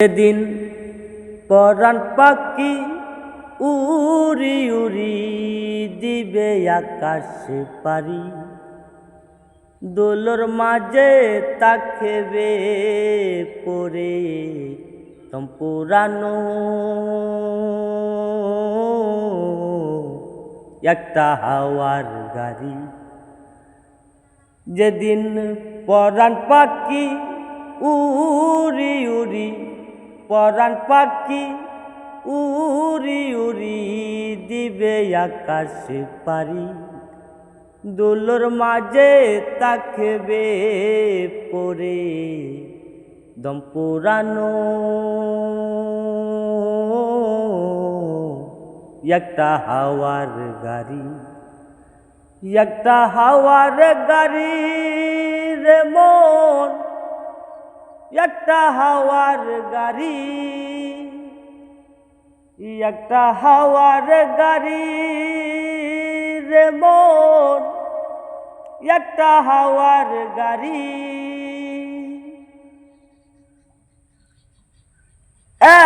সেদিন পরাণ পাখি উড়ি উড়ি দিবে আকাশে পারি, দোলর মাঝে তাকবে পরে পুরানো একটা হাওয়ার গাড়ি। যেদিন পরাণ পাখি উড়ি উড়ি, পরাণ পাখি উড়ি উড়ি দিবে আকাশে পারি, দোলর মাঝে তাকবে পরে দম পুরানো একটা হাওয়ার গাড়ি। একটা হাওয়ার গাড়ি রে মন, একটা হাওয়ার গাড়ি, একটা হাওয়ার গাড়ি রে মন, একটা হাওয়ার গাড়ি।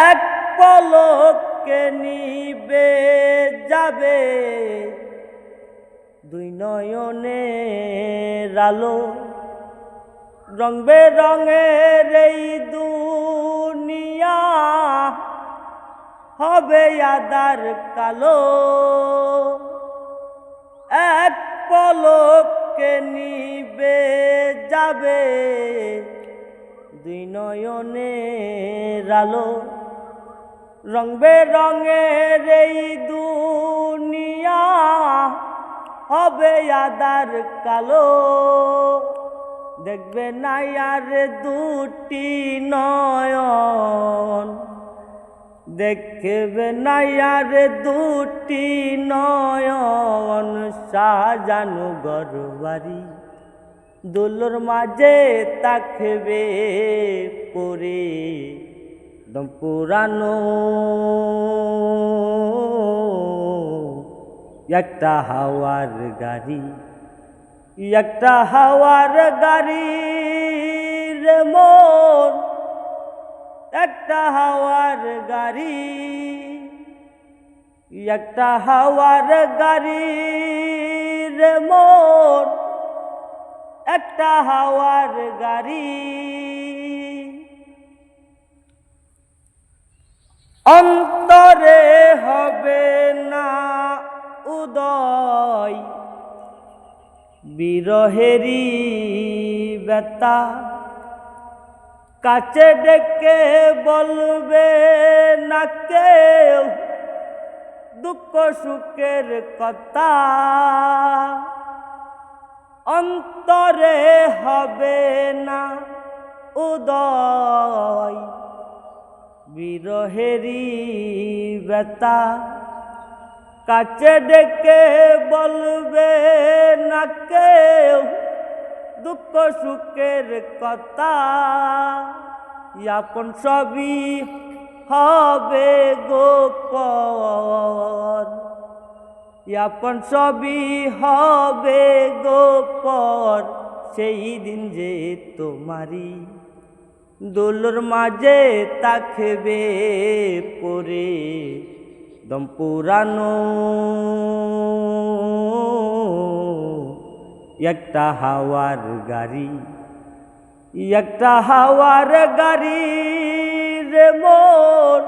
এক পলকে নিবে যাবে দুই নয়নের আলো, রং বেরঙের এই দুনিয়া হবে আঁধার কালো। এক পলকে নিবে যাবে দুই নয়নের আলো, রং বেরঙের এই দুনিয়া হবে আঁধার কালো। দেখবে না আর দুটি নয়ন, দেখবে না আর দুটি নয়ন, সাজানো ঘরবাড়ি, দোলর মাঝে তাকবে পরে দম পুরানো একটা হাওয়ার গাড়ি। একটা হাওয়ার গাড়ি রে মন, একটা হাওয়ার গাড়ি, একটা হাওয়ার গাড়ি রে মন, একটা হাওয়ার গাড়ি। অন্তরে হবে না উদয় বিরহেরি ব্যথা, কাছে ডেকে বলবে না কেউ দুঃখ সুখের কথা। অন্তরে হবে না উদয় বিরহেরি ব্যথা, কাছে ডেকে বলবে না কেউ দুঃখ সুখের কথা। আপন সবই হবে গোপন, আপন সবই হবে গোপন, সেই দিন যে তোমারি দোলর মাঝে তাকবে পরে দম পুরানো একটা হাওয়ার গাড়ি। একটা হাওয়ার গাড়ি রে মন,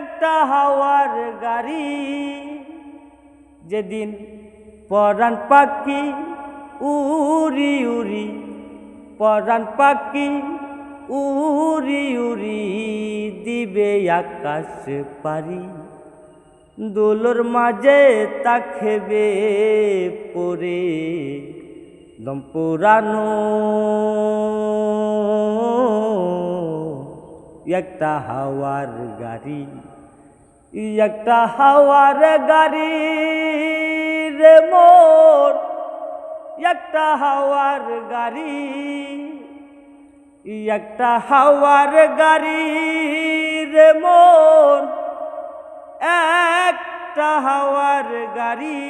একটা হাওয়ার গাড়ি। যেদিন পরাণ পাখি উড়ি উড়ি, পরাণ পাখি উড়ি উড়ি দিবে আকাশে পারি, দোলর মাঝে তাকবে পরে দম পুরানো একটা হাওয়ার গাড়ি। একটা হাওয়ার গাড়ি রে মন, একটা হাওয়ার গাড়ি, একটা হাওয়ার গাড়ি রে মন, একটা হাওয়ার গাড়ি।